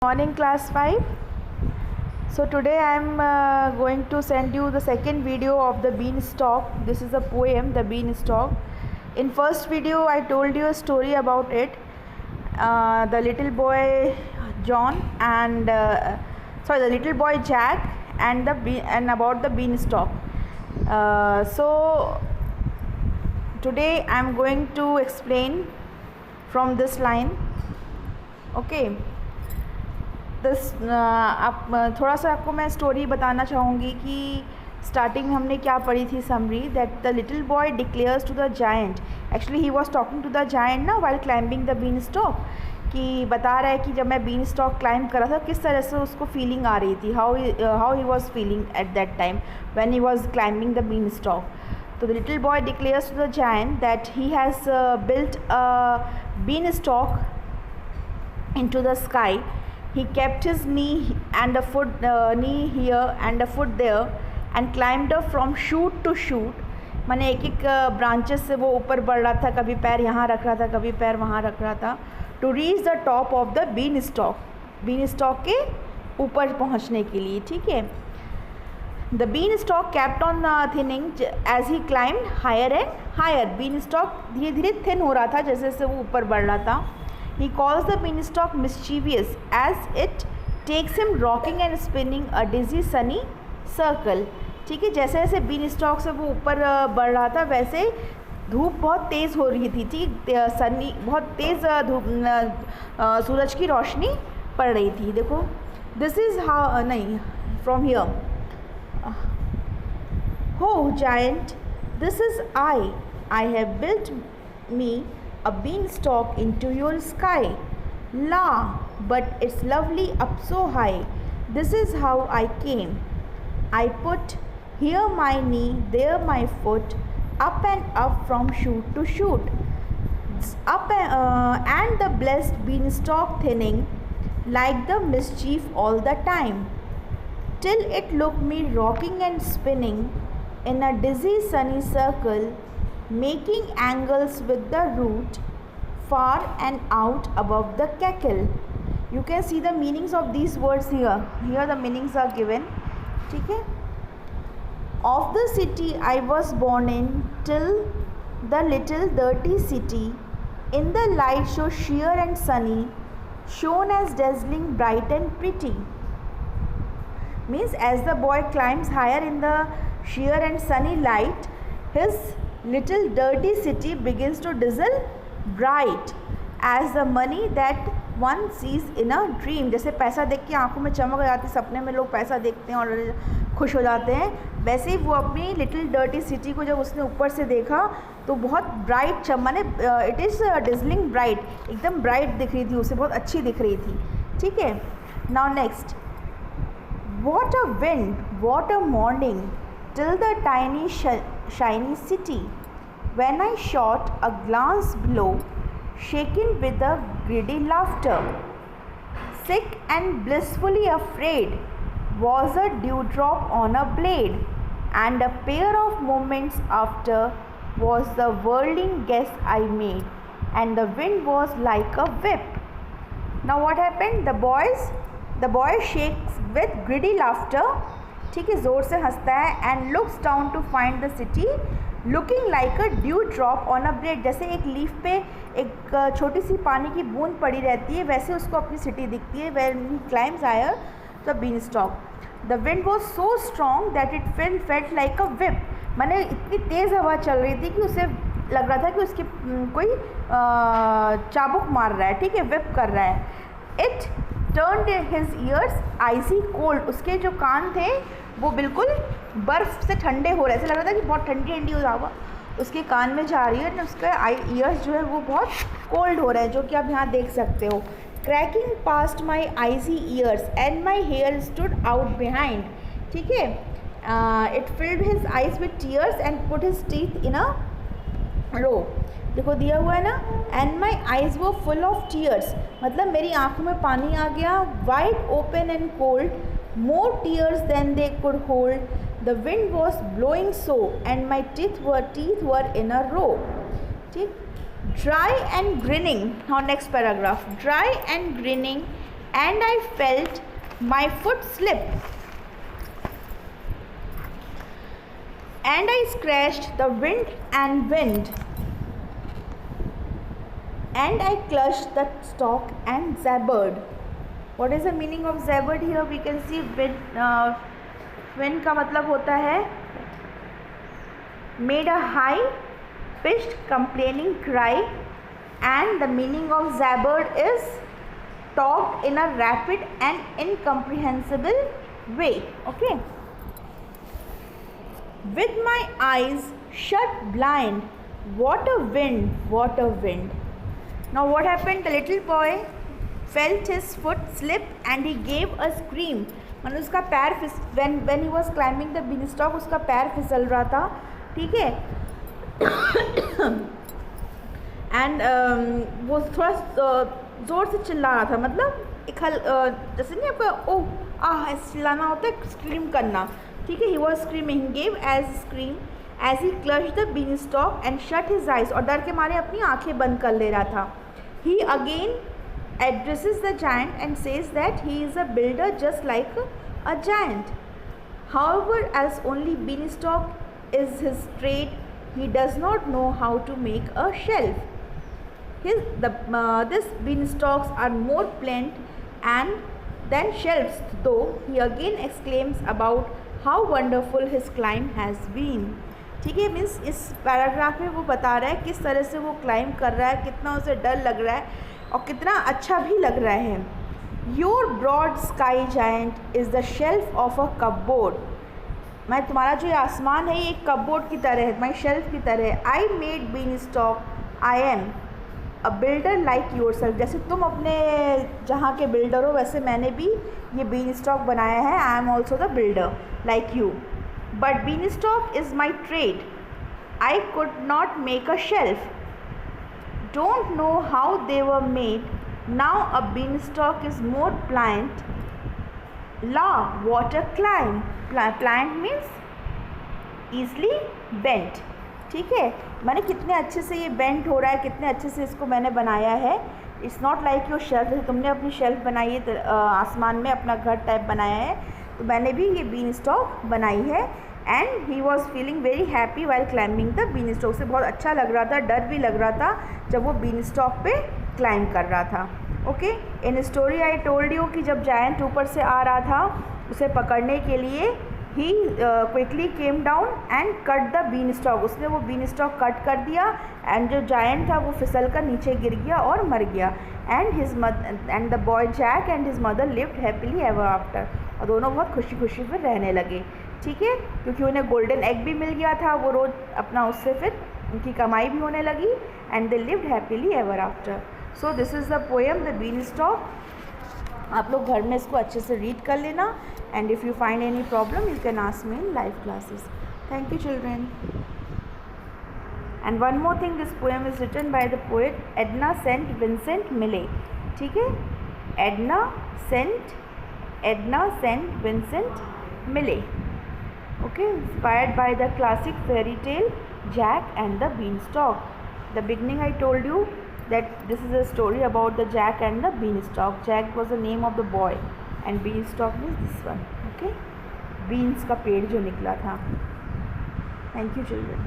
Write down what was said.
Morning class 5. So today I am going to send you the second video of the beanstalk. This is a poem, the beanstalk. In first video I told you a story about it, the little boy John and the little boy Jack and about the beanstalk. So today I am going to explain from this line. Okay. थोड़ा सा आपको मैं story बताना चाहूँगी कि starting में हमने क्या पढ़ी थी summary that the little boy declares to the giant. Actually he was talking to the giant ना while climbing the beanstalk, कि बता रहा है कि जब मैं बीन स्टॉक क्लाइंब कर रहा था किस तरह से उसको फीलिंग आ रही थी, how he was feeling at that time when he was climbing the beanstalk. तो the little boy declares to the giant that he has built a beanstalk into the sky. He kept his knee here and a foot there and climbed up from shoot to shoot. माने एक एक branches से वो ऊपर बढ़ रहा था, कभी पैर यहाँ रख रहा था, कभी पैर वहाँ रख रहा था, to reach the top of the beanstalk के ऊपर पहुँचने के लिए. ठीक है. The beanstalk kept on thinning as he climbed higher and higher. Beanstalk धीरे धीरे थिन हो रहा था जैसे जैसे वो ऊपर बढ़ रहा था. He calls the beanstalk mischievous as it takes him rocking and spinning a dizzy sunny circle. ठीक है. जैसे जैसे बीन स्टॉक से वो ऊपर बढ़ रहा था वैसे धूप बहुत तेज़ हो रही थी. ठीक. सनी बहुत तेज़ धूप सूरज की रोशनी पड़ रही थी. देखो दिस इज़ हाउ नहीं फ्रॉम हियर. हो giant this is I have built me a beanstalk into your sky. La, but it's lovely up so high. This is how I came. I put here my knee, there my foot, up and up from shoot to shoot. And the blessed beanstalk thinning like the mischief all the time, till it looked me rocking and spinning in a dizzy sunny circle, making angles with the root far and out above the cackle. You can see the meanings of these words here. Here the meanings are given. ठीक है. Of the city I was born in, till the little dirty city, in the light so sheer and sunny, shone as dazzling bright and pretty. Means as the boy climbs higher in the sheer and sunny light, his little dirty city begins to dazzle bright as the money that one sees in a dream. जैसे पैसा देख के आंखों में चमक जाती, सपने में लोग पैसा देखते हैं और खुश हो जाते हैं, वैसे ही वो अपनी लिटिल डर्टी सिटी को जब उसने ऊपर से देखा तो बहुत ब्राइट माने इट इज़ डिजलिंग ब्राइट, एकदम ब्राइट दिख रही थी उसे, बहुत अच्छी दिख रही थी. ठीक है. Now next. What a wind, what a morning, till the tiny shiny city, when I shot a glance below, shaken with a greedy laughter. Sick and blissfully afraid was a dewdrop on a blade, and a pair of moments after was the whirling guess I made, and the wind was like a whip. Now what happened? The boy shakes with greedy laughter. ठीक है. ज़ोर से हंसता है. And looks down to find the city looking like a dew drop on a blade. जैसे एक leaf पे एक छोटी सी पानी की बूंद पड़ी रहती है वैसे उसको अपनी सिटी दिखती है. When he climbs higher the beanstalk. The wind was so strong that it felt like a whip. मैंने इतनी तेज़ हवा चल रही थी कि उसे लग रहा था कि उसकी कोई चाबुक मार रहा है. ठीक है. विप कर रहा है. It turned his ears icy cold. उसके जो कान थे वो बिल्कुल बर्फ़ से ठंडे हो रहे थे. लग रहा था कि बहुत ठंडी ठंडी हवा उसके कान में जा रही है और उसका ईयर्स जो है वो बहुत कोल्ड हो रहे हैं, जो कि आप यहाँ देख सकते हो. Cracking past my icy years and my hair stood out behind. ठीक है. It filled his eyes with tears and put his teeth in a row. देखो दिया हुआ है ना. एंड माई आइज वो फुल ऑफ टीयर्स, मतलब मेरी आँखों में पानी आ गया. Wide open and cold, more tears than they could hold. The wind was blowing so, and my teeth were in a row. ठीक. Dry and grinning. Now next paragraph. Dry and grinning and I felt my foot slip, and I scratched the wind, and I clutched the stalk and zabbered. What is the meaning of zabbered here? We can see wind का मतलब होता है made a high pitched complaining cry, and the meaning of zabbered is talked in a rapid and incomprehensible way. Okay. With my eyes shut blind, what a wind, what a wind. Now what happened? The little boy felt his foot slip and he gave a scream. मतलब उसका पैर when he was climbing the beanstalk उसका पैर फिसल रहा था, ठीक है. एंड वो थोड़ा ज़ोर से चिल्ला रहा था, मतलब एक जैसे नहीं आपका ओह ऐसे चिल्लाना होता है, स्क्रीम करना, ठीक है. He was screaming, gave as scream as he clutch the beanstalk and shut his eyes, और डर के मारे अपनी आंखें बंद कर ले रहा था. ही again addresses the giant and says that he is a builder just like a giant. However, as only beanstalk is his trade, he does not know how to make a shelf. This beanstalks are more pleasant and than shelves, though he again exclaims about how wonderful his climb has been. ठीक है, means इस paragraph में वो बता रहा है किस तरह से वो क्लाइंब कर रहा है, कितना उसे डर लग रहा है और कितना अच्छा भी लग रहा है. Your broad sky giant is the shelf of a cupboard. मैं तुम्हारा जो ये आसमान है ये एक कपबोर्ड की तरह है, माई शेल्फ की तरह है. I made beanstalk, I am a builder like yourself. जैसे तुम अपने जहाँ के बिल्डर हो वैसे मैंने भी ये बीन स्टॉक बनाया है. I am also the builder like you. But beanstalk is my trade. I could not make a shelf. Don't know how they were made. Now a beanstalk is more pliant. La, what a climb. Pliant means easily bent. ठीक है, मैंने कितने अच्छे से ये bent हो रहा है, कितने अच्छे से इसको मैंने बनाया है. It's not like your shelf. तुमने अपनी शेल्फ बनाई है, आसमान में अपना घर टाइप बनाया है, तो मैंने भी ये बीन स्टॉक बनाई है. And he was feeling very happy while climbing the beanstalk. से बहुत अच्छा लग रहा था, डर भी लग रहा था जब वो बीन स्टॉक पे क्लाइंब कर रहा था. Okay, in story I told you कि जब जायंट ऊपर से आ रहा था उसे पकड़ने के लिए, he quickly came down and cut the beanstalk. उसने वो बीन स्टॉक कट कर दिया एंड जो जायंट था वो फिसल कर नीचे गिर गया और मर गया. And the boy Jack and his mother lived happily ever after. और दोनों बहुत खुशी खुशी फिर रहने लगे, ठीक है, क्योंकि उन्हें गोल्डन एग भी मिल गया था. वो रोज़ अपना उससे फिर उनकी कमाई भी होने लगी. And they lived happily ever after. So this is the poem the beanstalk. आप लोग घर में इसको अच्छे से रीड कर लेना. And if you find any problem you can ask me in live classes. Thank you children. And one more thing, this poem is written by the poet Edna St Vincent Millay. ठीक है, Edna St Vincent Millay. Okay, inspired by the classic fairy tale Jack and the Beanstalk. The beginning I told you that this is a story about the Jack and the Beanstalk. Jack was the name of the boy and Beanstalk is this one. Okay, beans का पेड़ जो निकला था. Thank you children.